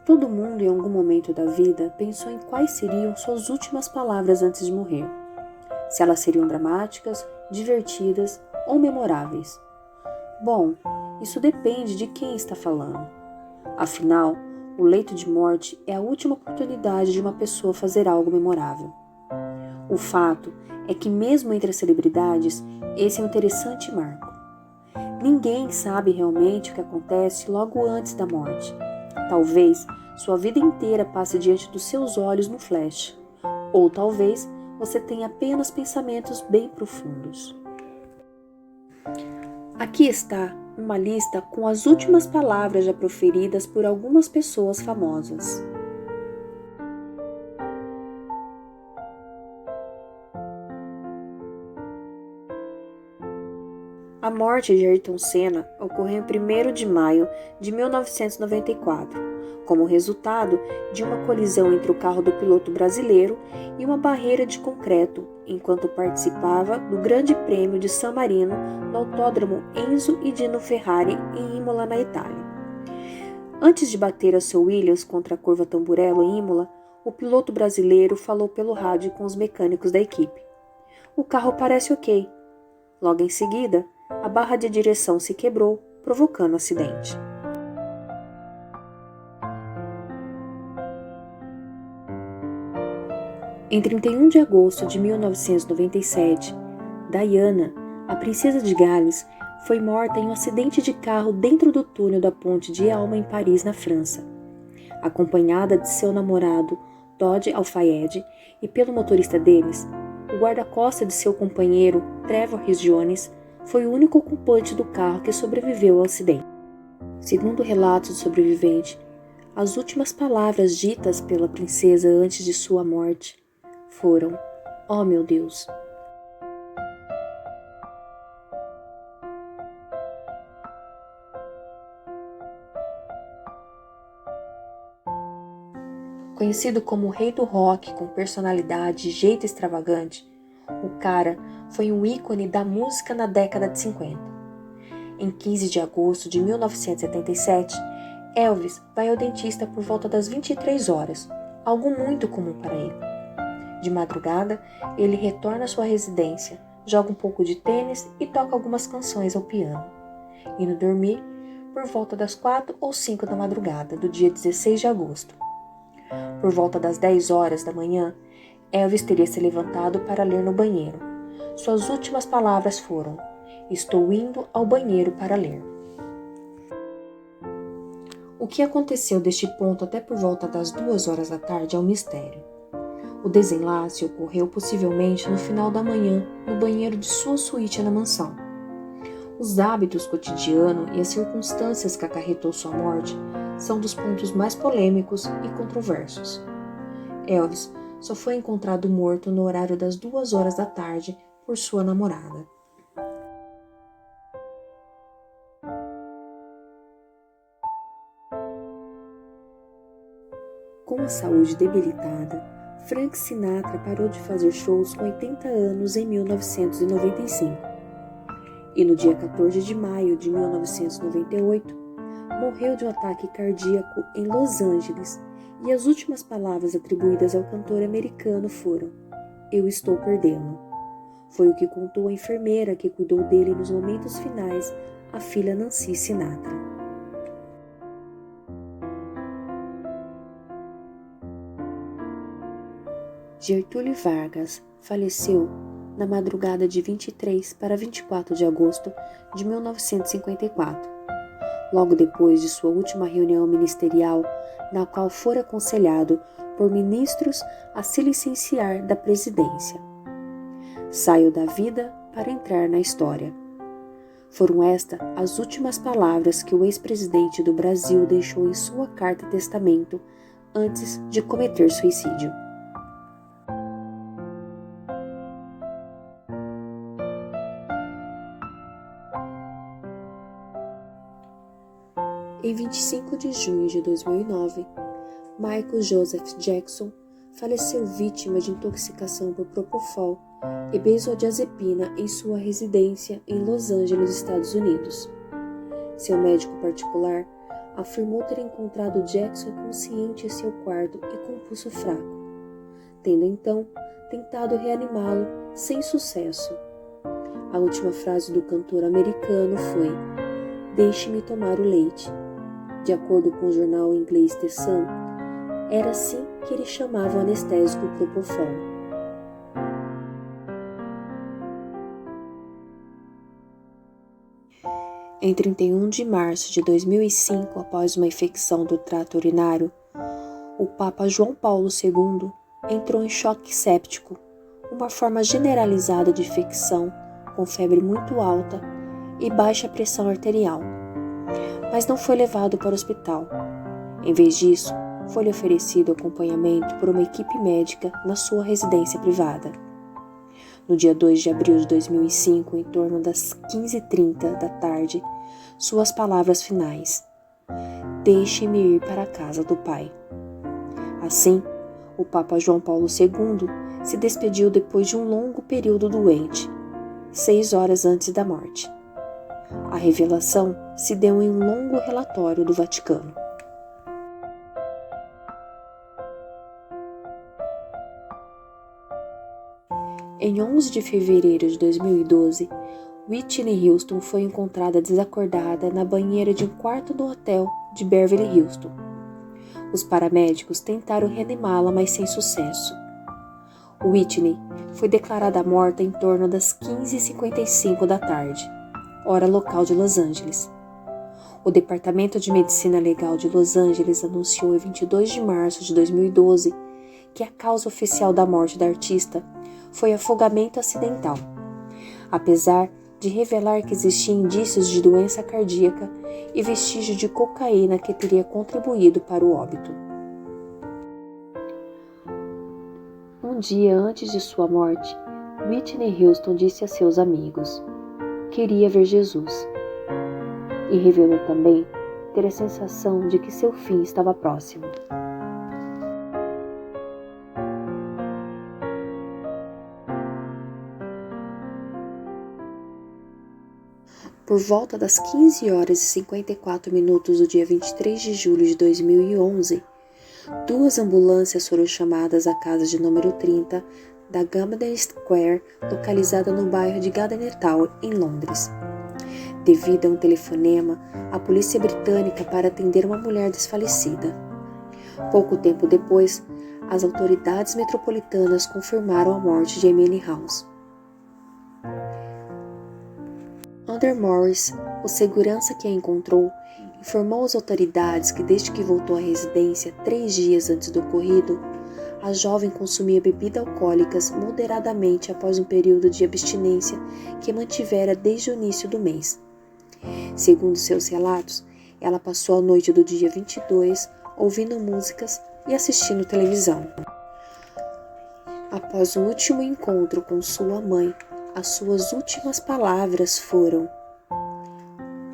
Todo mundo em algum momento da vida pensou em quais seriam suas últimas palavras antes de morrer. Se elas seriam dramáticas, divertidas ou memoráveis. Bom, isso depende de quem está falando. Afinal, o leito de morte é a última oportunidade de uma pessoa fazer algo memorável. O fato é que mesmo entre as celebridades, esse é um interessante marco. Ninguém sabe realmente o que acontece logo antes da morte. Talvez sua vida inteira passe diante dos seus olhos no flash, ou talvez você tenha apenas pensamentos bem profundos. Aqui está uma lista com as últimas palavras já proferidas por algumas pessoas famosas. A morte de Ayrton Senna ocorreu em 1º de maio de 1994, como resultado de uma colisão entre o carro do piloto brasileiro e uma barreira de concreto, enquanto participava do Grande Prêmio de San Marino no Autódromo Enzo e Dino Ferrari em Imola, na Itália. Antes de bater a seu Williams contra a curva Tamburello em Imola, o piloto brasileiro falou pelo rádio com os mecânicos da equipe. "O carro parece ok." Logo em seguida, a barra de direção se quebrou, provocando o acidente. Em 31 de agosto de 1997, Diana, a princesa de Gales, foi morta em um acidente de carro dentro do túnel da ponte de Alma em Paris, na França. Acompanhada de seu namorado, Todd Al-Fayed, e pelo motorista deles, o guarda-costas de seu companheiro, Trevor Rhys Jones, foi o único ocupante do carro que sobreviveu ao acidente. Segundo relatos do sobrevivente, as últimas palavras ditas pela princesa antes de sua morte foram: "Oh, meu Deus." Conhecido como o rei do rock com personalidade e jeito extravagante, o cara foi um ícone da música na década de 50. Em 15 de agosto de 1977, Elvis vai ao dentista por volta das 23 horas, algo muito comum para ele. De madrugada, ele retorna à sua residência, joga um pouco de tênis e toca algumas canções ao piano. Indo dormir por volta das 4 ou 5 da madrugada do dia 16 de agosto. Por volta das 10 horas da manhã, Elvis teria se levantado para ler no banheiro. Suas últimas palavras foram: "Estou indo ao banheiro para ler." O que aconteceu deste ponto até por volta das 2 horas da tarde é um mistério. O desenlace ocorreu possivelmente no final da manhã, no banheiro de sua suíte na mansão. Os hábitos cotidianos e as circunstâncias que acarretou sua morte são dos pontos mais polêmicos e controversos. Elvis só foi encontrado morto no horário das 2 horas da tarde por sua namorada. Com a saúde debilitada, Frank Sinatra parou de fazer shows com 80 anos em 1995. E no dia 14 de maio de 1998, morreu de um ataque cardíaco em Los Angeles, e as últimas palavras atribuídas ao cantor americano foram: "Eu estou perdendo." Foi o que contou a enfermeira que cuidou dele nos momentos finais, a filha Nancy Sinatra. Getúlio Vargas faleceu na madrugada de 23 para 24 de agosto de 1954, logo depois de sua última reunião ministerial, na qual fora aconselhado por ministros a se licenciar da presidência. "Saio da vida para entrar na história." Foram estas as últimas palavras que o ex-presidente do Brasil deixou em sua carta-testamento antes de cometer suicídio. Em 25 de junho de 2009, Michael Joseph Jackson faleceu vítima de intoxicação por propofol e benzodiazepina em sua residência em Los Angeles, Estados Unidos. Seu médico particular afirmou ter encontrado Jackson inconsciente em seu quarto e com pulso fraco, tendo então tentado reanimá-lo sem sucesso. A última frase do cantor americano foi: "Deixe-me tomar o leite." De acordo com o jornal inglês The Sun, era assim que ele chamava o anestésico Propofol. Em 31 de março de 2005, após uma infecção do trato urinário, o Papa João Paulo II entrou em choque séptico, uma forma generalizada de infecção com febre muito alta e baixa pressão arterial, mas não foi levado para o hospital. Em vez disso, foi-lhe oferecido acompanhamento por uma equipe médica na sua residência privada. No dia 2 de abril de 2005, em torno das 15h30 da tarde, suas palavras finais: "Deixe-me ir para a casa do Pai." Assim, o Papa João Paulo II se despediu depois de um longo período doente, 6 horas antes da morte. A revelação se deu em um longo relatório do Vaticano. Em 11 de fevereiro de 2012, Whitney Houston foi encontrada desacordada na banheira de um quarto do hotel de Beverly Hills. Os paramédicos tentaram reanimá-la, mas sem sucesso. Whitney foi declarada morta em torno das 15h55 da tarde, hora local de Los Angeles. O Departamento de Medicina Legal de Los Angeles anunciou em 22 de março de 2012 que a causa oficial da morte da artista foi afogamento acidental, apesar de revelar que existiam indícios de doença cardíaca e vestígio de cocaína que teria contribuído para o óbito. Um dia antes de sua morte, Whitney Houston disse a seus amigos: "Queria ver Jesus." E revelou também ter a sensação de que seu fim estava próximo. Por volta das 15h54 do dia 23 de julho de 2011, 2 ambulâncias foram chamadas à casa de número 30 da Camden Square, localizada no bairro de Gardnertown, em Londres. Devido a um telefonema, a polícia britânica para atender uma mulher desfalecida. Pouco tempo depois, as autoridades metropolitanas confirmaram a morte de Emily House. Andrew Morris, o segurança que a encontrou, informou às autoridades que desde que voltou à residência 3 dias antes do ocorrido, a jovem consumia bebidas alcoólicas moderadamente após um período de abstinência que mantivera desde o início do mês. Segundo seus relatos, ela passou a noite do dia 22 ouvindo músicas e assistindo televisão. Após o último encontro com sua mãe, as suas últimas palavras foram: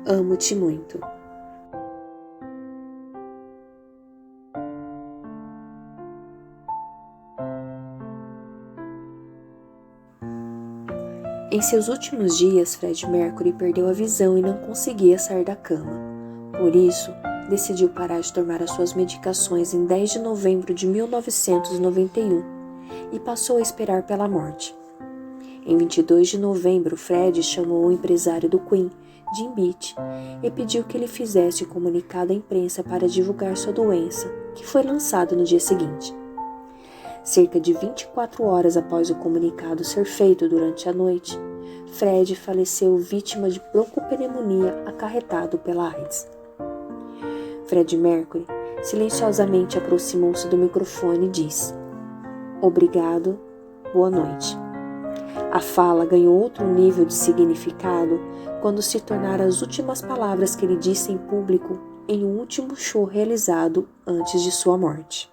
"Amo-te muito." Em seus últimos dias, Freddie Mercury perdeu a visão e não conseguia sair da cama. Por isso, decidiu parar de tomar as suas medicações em 10 de novembro de 1991 e passou a esperar pela morte. Em 22 de novembro, Freddie chamou o empresário do Queen, Jim Beach, e pediu que ele fizesse o comunicado à imprensa para divulgar sua doença, que foi lançado no dia seguinte. Cerca de 24 horas após o comunicado ser feito durante a noite, Freddie faleceu vítima de broncopneumonia acarretado pela AIDS. Freddie Mercury silenciosamente aproximou-se do microfone e disse: "Obrigado, boa noite." A fala ganhou outro nível de significado quando se tornaram as últimas palavras que ele disse em público em um último show realizado antes de sua morte.